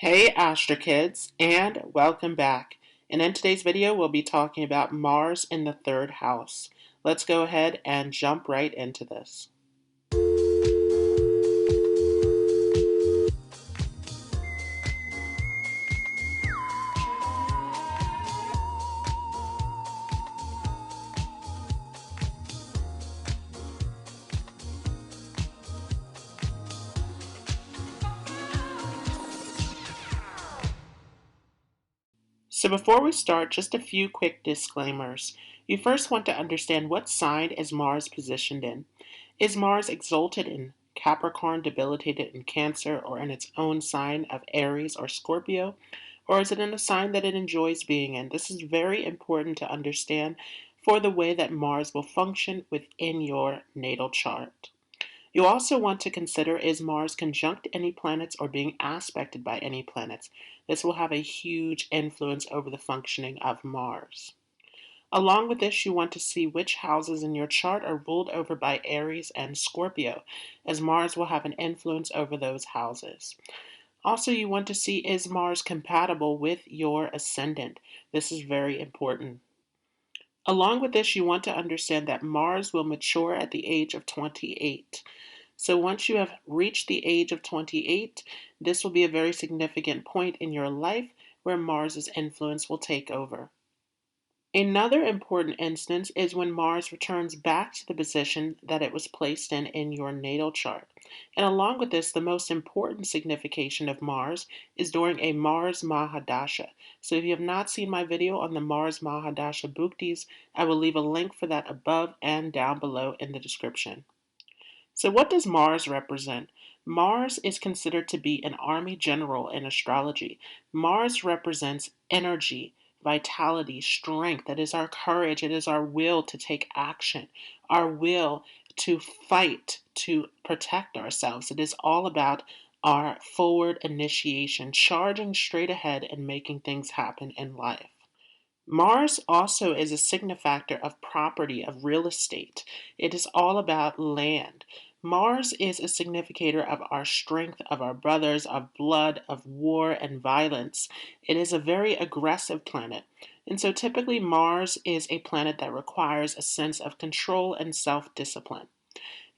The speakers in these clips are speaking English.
Hey Astro Kids, and welcome back. And in today's video, we'll be talking about Mars in the third house. Let's go ahead and jump right into this. So before we start, just a few quick disclaimers. You first want to understand what sign is Mars positioned in. Is Mars exalted in Capricorn, debilitated in Cancer, or in its own sign of Aries or Scorpio? Or is it in a sign that it enjoys being in? This is very important to understand for the way that Mars will function within your natal chart. You also want to consider, is Mars conjunct any planets or being aspected by any planets? This will have a huge influence over the functioning of Mars. Along with this, you want to see which houses in your chart are ruled over by Aries and Scorpio, as Mars will have an influence over those houses. Also, you want to see, is Mars compatible with your ascendant? This is very important. Along with this, you want to understand that Mars will mature at the age of 28. So once you have reached the age of 28, this will be a very significant point in your life where Mars's influence will take over. Another important instance is when Mars returns back to the position that it was placed in your natal chart. And along with this, the most important signification of Mars is during a Mars Mahadasha. So if you have not seen my video on the Mars Mahadasha Bhuktis, I will leave a link for that above and down below in the description. So what does Mars represent? Mars is considered to be an army general in astrology. Mars represents energy, vitality, strength. That is our courage. It is our will to take action, our will to fight, to protect ourselves. It is all about our forward initiation, charging straight ahead and making things happen in life. Mars also is a signifactor of property, of real estate. It is all about land. Mars is a significator of our strength, of our brothers, of blood, of war and violence. It is a very aggressive planet. And so typically Mars is a planet that requires a sense of control and self-discipline.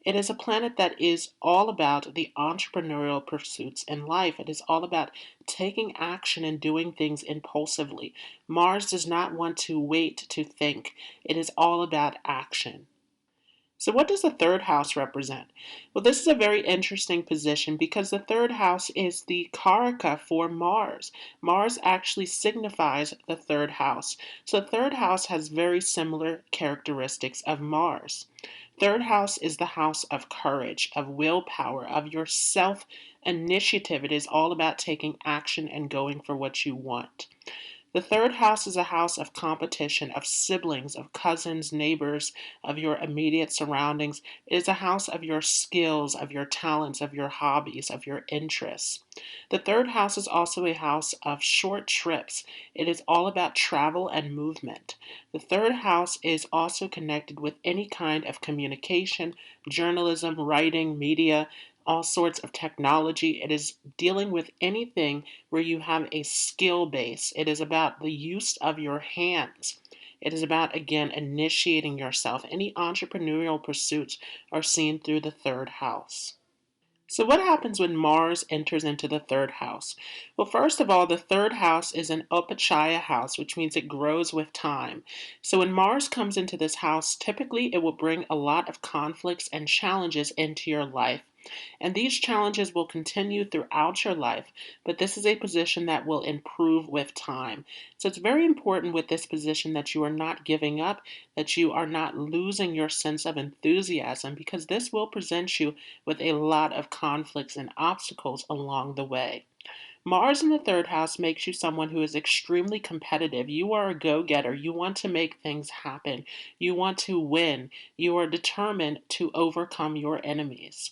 It is a planet that is all about the entrepreneurial pursuits in life. It is all about taking action and doing things impulsively. Mars does not want to wait to think. It is all about action. So what does the third house represent? Well, this is a very interesting position because the third house is the karaka for Mars. Mars actually signifies the third house. So the third house has very similar characteristics of Mars. Third house is the house of courage, of willpower, of your self-initiative. It is all about taking action and going for what you want. The third house is a house of competition, of siblings, of cousins, neighbors, of your immediate surroundings. It is a house of your skills, of your talents, of your hobbies, of your interests. The third house is also a house of short trips. It is all about travel and movement. The third house is also connected with any kind of communication, journalism, writing, media, all sorts of technology. It is dealing with anything where you have a skill base. It is about the use of your hands. It is about, again, initiating yourself. Any entrepreneurial pursuits are seen through the third house. So what happens when Mars enters into the third house? Well, first of all, the third house is an upachaya house, which means it grows with time. So when Mars comes into this house, typically it will bring a lot of conflicts and challenges into your life. And these challenges will continue throughout your life, but this is a position that will improve with time. So it's very important with this position that you are not giving up, that you are not losing your sense of enthusiasm, because this will present you with a lot of conflicts and obstacles along the way. Mars in the third house makes you someone who is extremely competitive. You are a go-getter. You want to make things happen. You want to win. You are determined to overcome your enemies.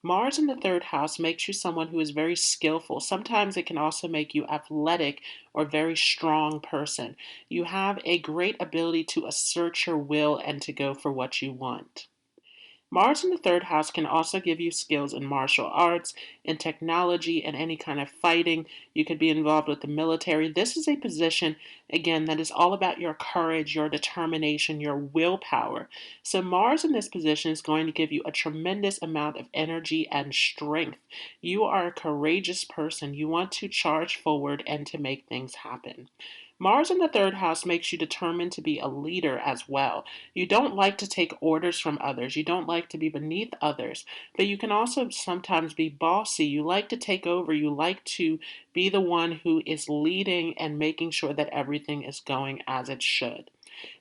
Mars in the third house makes you someone who is very skillful. Sometimes it can also make you athletic or very strong person. You have a great ability to assert your will and to go for what you want. Mars in the third house can also give you skills in martial arts, in technology, and any kind of fighting. You could be involved with the military. This is a position, again, that is all about your courage, your determination, your willpower. So, Mars in this position is going to give you a tremendous amount of energy and strength. You are a courageous person. You want to charge forward and to make things happen. Mars in the third house makes you determined to be a leader as well. You don't like to take orders from others. You don't like to be beneath others, but you can also sometimes be bossy. You like to take over. You like to be the one who is leading and making sure that everything is going as it should.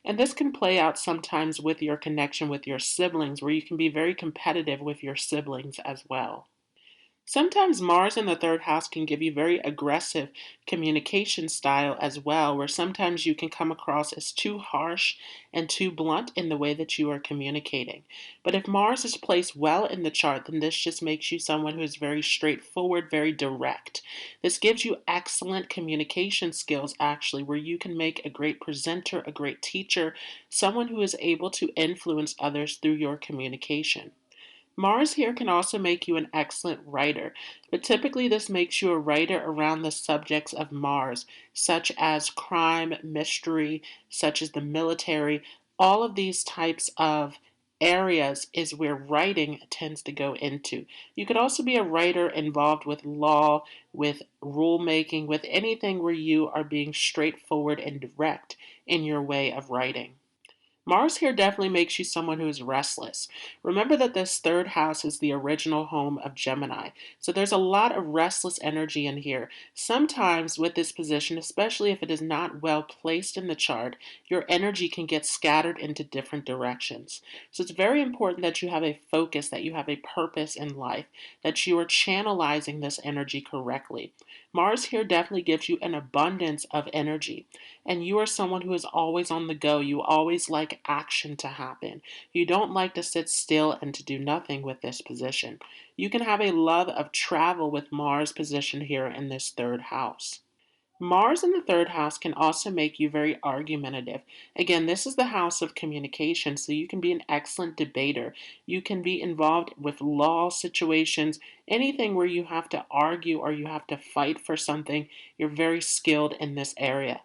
And this can play out sometimes with your connection with your siblings, where you can be very competitive with your siblings as well. Sometimes Mars in the third house can give you very aggressive communication style as well, where sometimes you can come across as too harsh and too blunt in the way that you are communicating. But if Mars is placed well in the chart, then this just makes you someone who is very straightforward, very direct. This gives you excellent communication skills, actually, where you can make a great presenter, a great teacher, someone who is able to influence others through your communication. Mars here can also make you an excellent writer, but typically this makes you a writer around the subjects of Mars, such as crime, mystery, such as the military. All of these types of areas is where writing tends to go into. You could also be a writer involved with law, with rulemaking, with anything where you are being straightforward and direct in your way of writing. Mars here definitely makes you someone who is restless. Remember that this third house is the original home of Gemini. So there's a lot of restless energy in here. Sometimes with this position, especially if it is not well placed in the chart, your energy can get scattered into different directions. So it's very important that you have a focus, that you have a purpose in life, that you are channelizing this energy correctly. Mars here definitely gives you an abundance of energy, and you are someone who is always on the go. You always like action to happen. You don't like to sit still and to do nothing with this position. You can have a love of travel with Mars position here in this third house. Mars in the third house can also make you very argumentative. Again, this is the house of communication, so you can be an excellent debater. You can be involved with law situations, anything where you have to argue or you have to fight for something. You're very skilled in this area.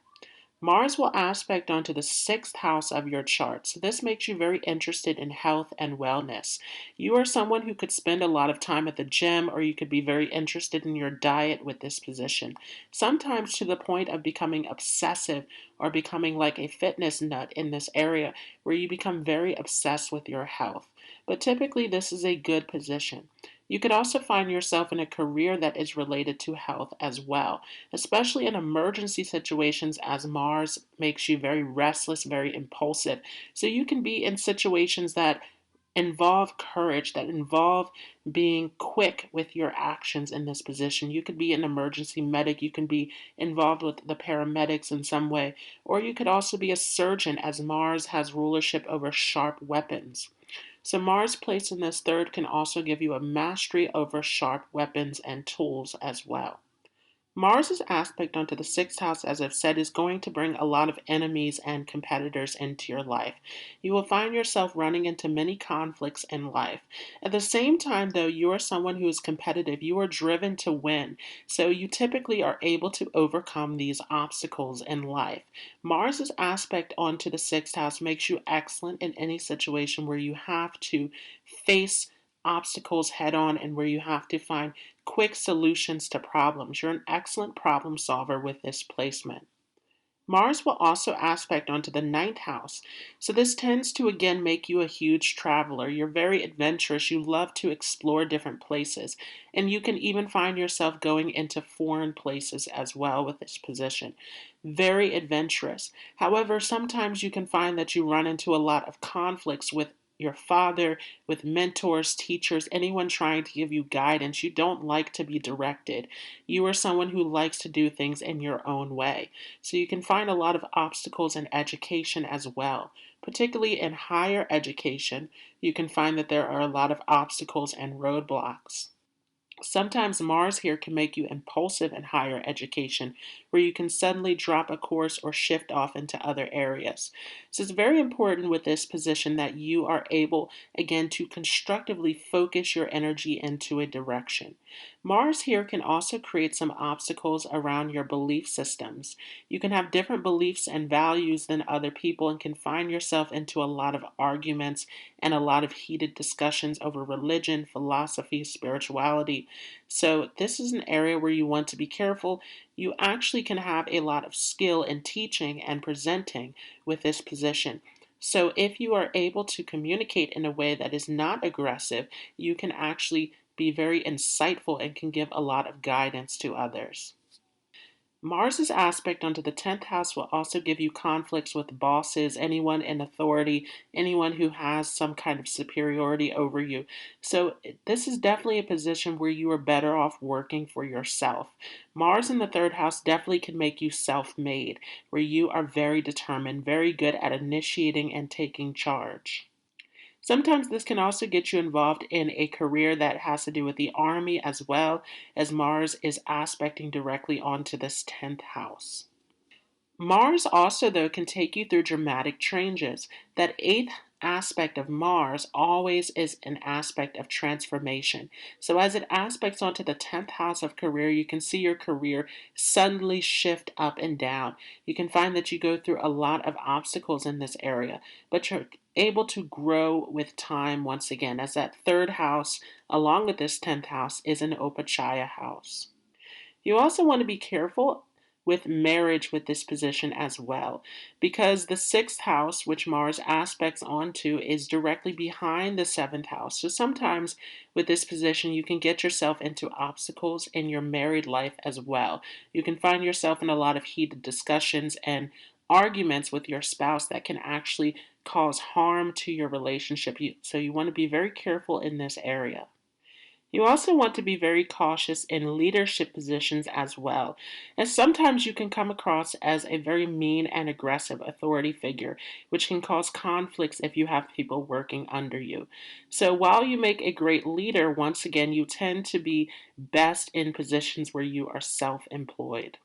Mars will aspect onto the sixth house of your chart, so this makes you very interested in health and wellness. You are someone who could spend a lot of time at the gym, or you could be very interested in your diet with this position, sometimes to the point of becoming obsessive or becoming like a fitness nut in this area, where you become very obsessed with your health. But typically, this is a good position. You could also find yourself in a career that is related to health as well, especially in emergency situations, as Mars makes you very restless, very impulsive. So you can be in situations that involve courage, that involve being quick with your actions in this position. You could be an emergency medic, you can be involved with the paramedics in some way, or you could also be a surgeon, as Mars has rulership over sharp weapons. So Mars placed in this third can also give you a mastery over sharp weapons and tools as well. Mars's aspect onto the sixth house, as I've said, is going to bring a lot of enemies and competitors into your life. You will find yourself running into many conflicts in life. At the same time, though, you are someone who is competitive. You are driven to win. So you typically are able to overcome these obstacles in life. Mars's aspect onto the sixth house makes you excellent in any situation where you have to face obstacles head on and where you have to find quick solutions to problems. You're an excellent problem solver with this placement. Mars will also aspect onto the ninth house. So this tends to again make you a huge traveler. You're very adventurous. You love to explore different places. And you can even find yourself going into foreign places as well with this position. Very adventurous. However, sometimes you can find that you run into a lot of conflicts with your father, with mentors, teachers, anyone trying to give you guidance. You don't like to be directed. You are someone who likes to do things in your own way. So you can find a lot of obstacles in education as well. Particularly in higher education, you can find that there are a lot of obstacles and roadblocks. Sometimes Mars here can make you impulsive in higher education, where you can suddenly drop a course or shift off into other areas. So it's very important with this position that you are able, again, to constructively focus your energy into a direction. Mars here can also create some obstacles around your belief systems. You can have different beliefs and values than other people and can find yourself into a lot of arguments and a lot of heated discussions over religion, philosophy, spirituality. So, this is an area where you want to be careful. You actually can have a lot of skill in teaching and presenting with this position. So, if you are able to communicate in a way that is not aggressive, you can actually be very insightful and can give a lot of guidance to others. Mars's aspect onto the 10th house will also give you conflicts with bosses, anyone in authority, anyone who has some kind of superiority over you. So, this is definitely a position where you are better off working for yourself. Mars in the 3rd house definitely can make you self made, where you are very determined, very good at initiating and taking charge. Sometimes this can also get you involved in a career that has to do with the army as well, as Mars is aspecting directly onto this 10th house. Mars also, though, can take you through dramatic changes. That eighth aspect of Mars always is an aspect of transformation. So, as it aspects onto the 10th house of career, you can see your career suddenly shift up and down. You can find that you go through a lot of obstacles in this area, but you're able to grow with time once again, as that third house, along with this 10th house, is an Upachaya house. You also want to be careful with marriage with this position as well, because the sixth house, which Mars aspects onto, is directly behind the seventh house. So sometimes with this position, you can get yourself into obstacles in your married life as well. You can find yourself in a lot of heated discussions and arguments with your spouse that can actually cause harm to your relationship. So you want to be very careful in this area. You also want to be very cautious in leadership positions as well, as sometimes you can come across as a very mean and aggressive authority figure, which can cause conflicts if you have people working under you. So while you make a great leader, once again, you tend to be best in positions where you are self employed.